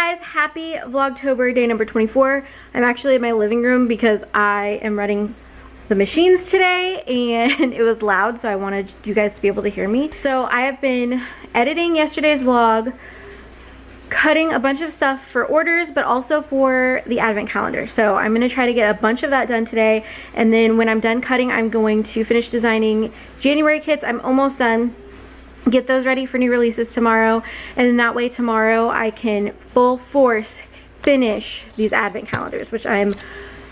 guys, happy Vlogtober, day number 24. I'm actually in my living room because I am running the machines today and it was loud, so I wanted you guys to be able to hear me. So I have been editing yesterday's vlog, cutting a bunch of stuff for orders, but also for the advent calendar. So I'm gonna try to get a bunch of that done today, and then when I'm done cutting, I'm going to finish designing January kits. I'm almost done. Get those ready for new releases tomorrow, and then that way tomorrow I can full force finish these advent calendars, which I'm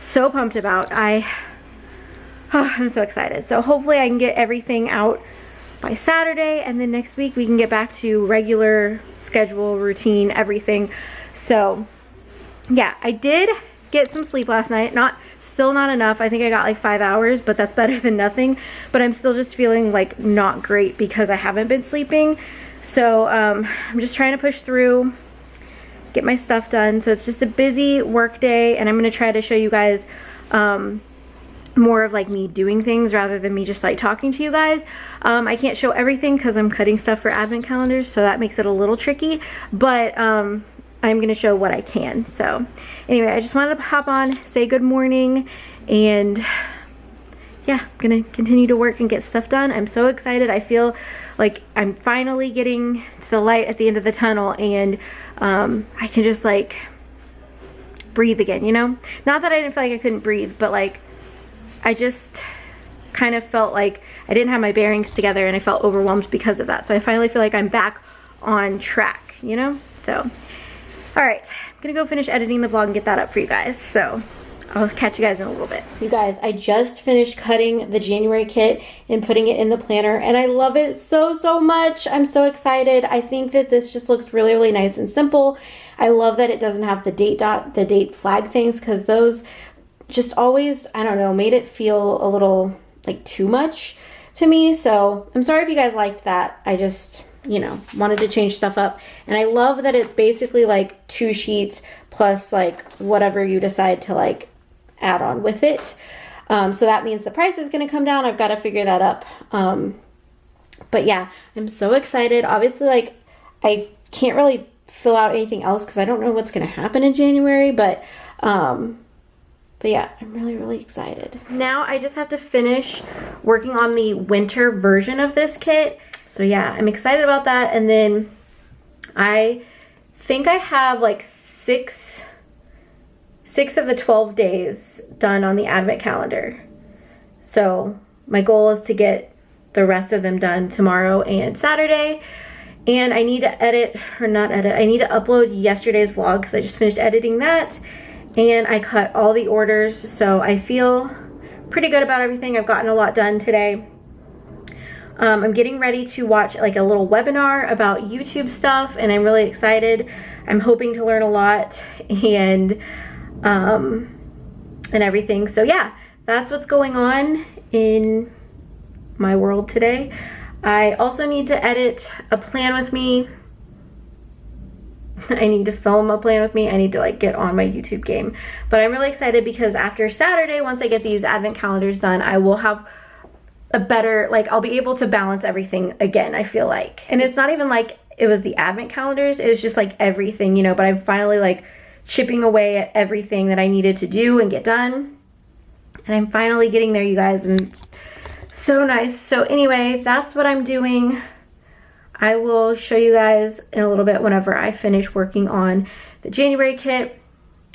so pumped about. I'm so excited. So hopefully I can get everything out by Saturday, and then next week we can get back to regular schedule, routine, everything. So yeah, I did get some sleep last night. Still not enough. I think I got like 5 hours, but that's better than nothing. But I'm still just feeling like not great because I haven't been sleeping. So I'm just trying to push through, get my stuff done. So it's just a busy work day, and I'm gonna try to show you guys more of like me doing things rather than me just like talking to you guys. I can't show everything because I'm cutting stuff for advent calendars, so that makes it a little tricky, but I'm gonna show what I can. So anyway, I just wanted to hop on, say good morning, and yeah, I'm gonna continue to work and get stuff done. I'm so excited. I feel like I'm finally getting to the light at the end of the tunnel, and I can just like breathe again, you know? Not that I didn't feel like I couldn't breathe, but like I just kind of felt like I didn't have my bearings together, and I felt overwhelmed because of that. So I finally feel like I'm back on track, you know? So all right, I'm gonna go finish editing the vlog and get that up for you guys. So I'll catch you guys in a little bit. You guys, I just finished cutting the January kit and putting it in the planner, and I love it so, so much. I'm so excited. I think that this just looks really, really nice and simple. I love that it doesn't have the date flag things, because those just always, I don't know, made it feel a little like too much to me. So I'm sorry if you guys liked that. I just, you know, wanted to change stuff up. And I love that it's basically like 2 sheets plus like whatever you decide to like add on with it. So that means the price is going to come down. I've got to figure that up. But yeah, I'm so excited. Obviously, like I can't really fill out anything else because I don't know what's going to happen in January, but yeah, I'm really, really excited. Now I just have to finish working on the winter version of this kit. So yeah, I'm excited about that. And then I think I have like six of the 12 days done on the advent calendar. So my goal is to get the rest of them done tomorrow and Saturday. And I need to I need to upload yesterday's vlog because I just finished editing that. And I cut all the orders, so I feel pretty good about everything. I've gotten a lot done today. I'm getting ready to watch like a little webinar about YouTube stuff, and I'm really excited. I'm hoping to learn a lot and everything. So yeah, that's what's going on in my world today. I also need to edit a plan with me. I need to film a plan with me. I need to like get on my YouTube game. But I'm really excited because after Saturday, once I get these advent calendars done, I will have a better, like I'll be able to balance everything again, I feel like. And it's not even like it was the advent calendars, it was just like everything, you know, but I'm finally like chipping away at everything that I needed to do and get done. And I'm finally getting there, you guys, and it's so nice. So anyway, that's what I'm doing. I will show you guys in a little bit whenever I finish working on the January kit,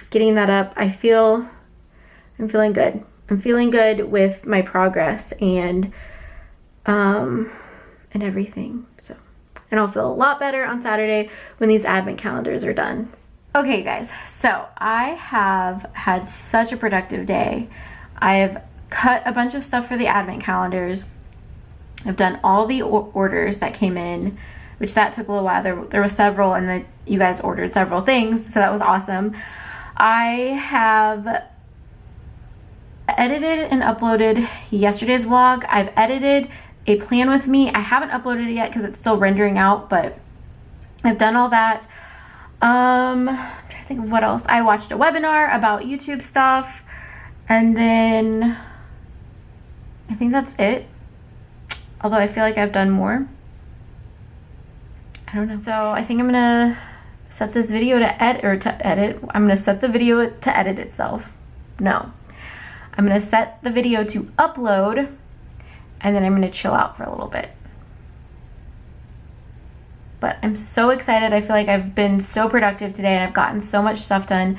getting that up. I'm feeling good. I'm feeling good with my progress and everything. So, and I'll feel a lot better on Saturday when these advent calendars are done. Okay, guys, so I have had such a productive day. I have cut a bunch of stuff for the advent calendars. I've done all the orders that came in, which that took a little while. There were several, and then you guys ordered several things, so that was awesome. I have edited and uploaded yesterday's vlog. I've edited a plan with me. I haven't uploaded it yet because it's still rendering out, but I've done all that. I'm trying to think of what else. I watched a webinar about YouTube stuff, and then I think that's it. Although I feel like I've done more. I don't know. So I think I'm gonna set this video to edit, I'm gonna set the video to edit itself. No. I'm gonna set the video to upload, and then I'm gonna chill out for a little bit. But I'm so excited. I feel like I've been so productive today and I've gotten so much stuff done.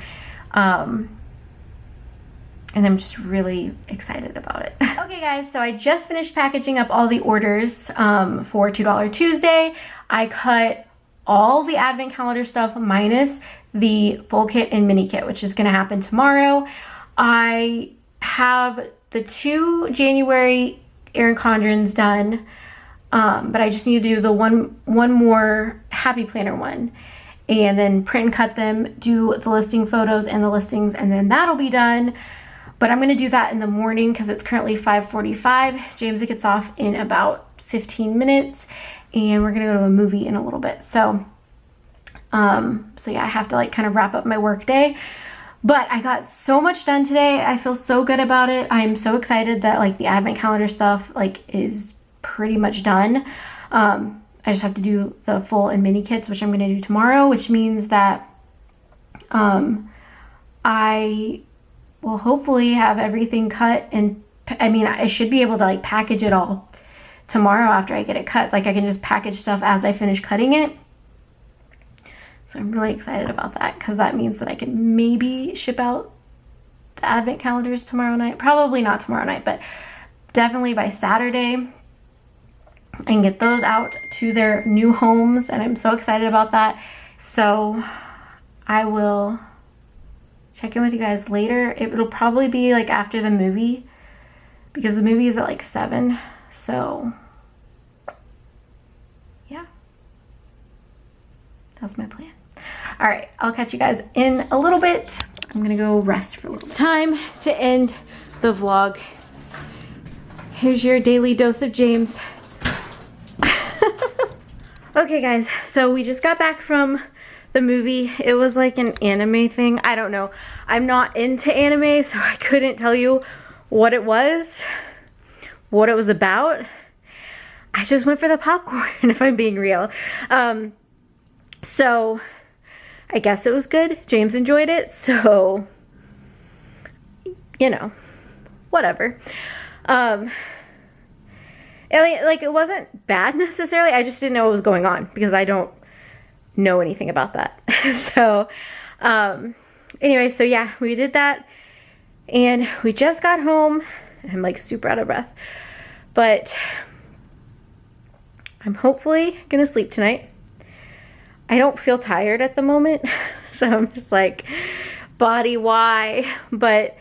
And I'm just really excited about it. Okay guys, so I just finished packaging up all the orders for $2 Tuesday. I cut all the advent calendar stuff minus the full kit and mini kit, which is gonna happen tomorrow. I have the 2 January Erin Condrens done, but I just need to do the one more Happy Planner one, and then print and cut them, do the listing photos and the listings, and then that'll be done. But I'm gonna do that in the morning because it's currently 5:45. James gets off in about 15 minutes, and we're gonna go to a movie in a little bit. So yeah, I have to like kind of wrap up my work day. But I got so much done today. I feel so good about it. I'm so excited that like the advent calendar stuff like is pretty much done. I just have to do the full and mini kits, which I'm gonna do tomorrow, which means that I will hopefully have everything cut, and I mean, I should be able to like package it all tomorrow after I get it cut. Like I can just package stuff as I finish cutting it. So I'm really excited about that because that means that I can maybe ship out the advent calendars tomorrow night. Probably not tomorrow night, but definitely by Saturday, and get those out to their new homes. And I'm so excited about that. So I will check in with you guys later. It'll probably be like after the movie because the movie is at like 7. So yeah, that's my plan. All right, I'll catch you guys in a little bit. I'm gonna go rest for a little bit. It's time to end the vlog. Here's your daily dose of James. Okay guys, so we just got back from the movie. It was like an anime thing. I don't know. I'm not into anime, so I couldn't tell you what it was, what it was about. I just went for the popcorn, if I'm being real. So I guess it was good. James enjoyed it, so you know, whatever. Like it wasn't bad necessarily. I just didn't know what was going on because I don't know anything about that. So anyway, so yeah, we did that and we just got home. I'm like super out of breath, but I'm hopefully gonna sleep tonight. I don't feel tired at the moment, so I'm just like, body why? But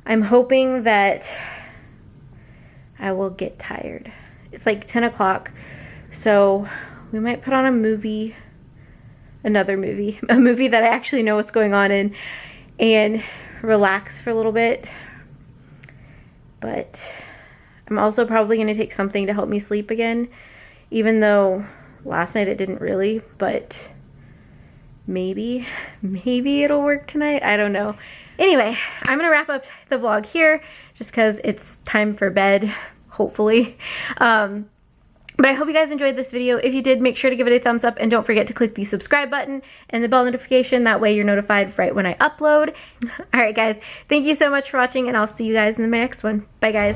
I'm hoping that I will get tired. It's like 10 o'clock, so we might put on a movie, a movie that I actually know what's going on in, and relax for a little bit. But I'm also probably going to take something to help me sleep again, even though last night it didn't really, but maybe it'll work tonight. I don't know. Anyway, I'm going to wrap up the vlog here just because it's time for bed, hopefully. But I hope you guys enjoyed this video. If you did, make sure to give it a thumbs up and don't forget to click the subscribe button and the bell notification. That way you're notified right when I upload. All right, guys. Thank you so much for watching, and I'll see you guys in the next one. Bye, guys.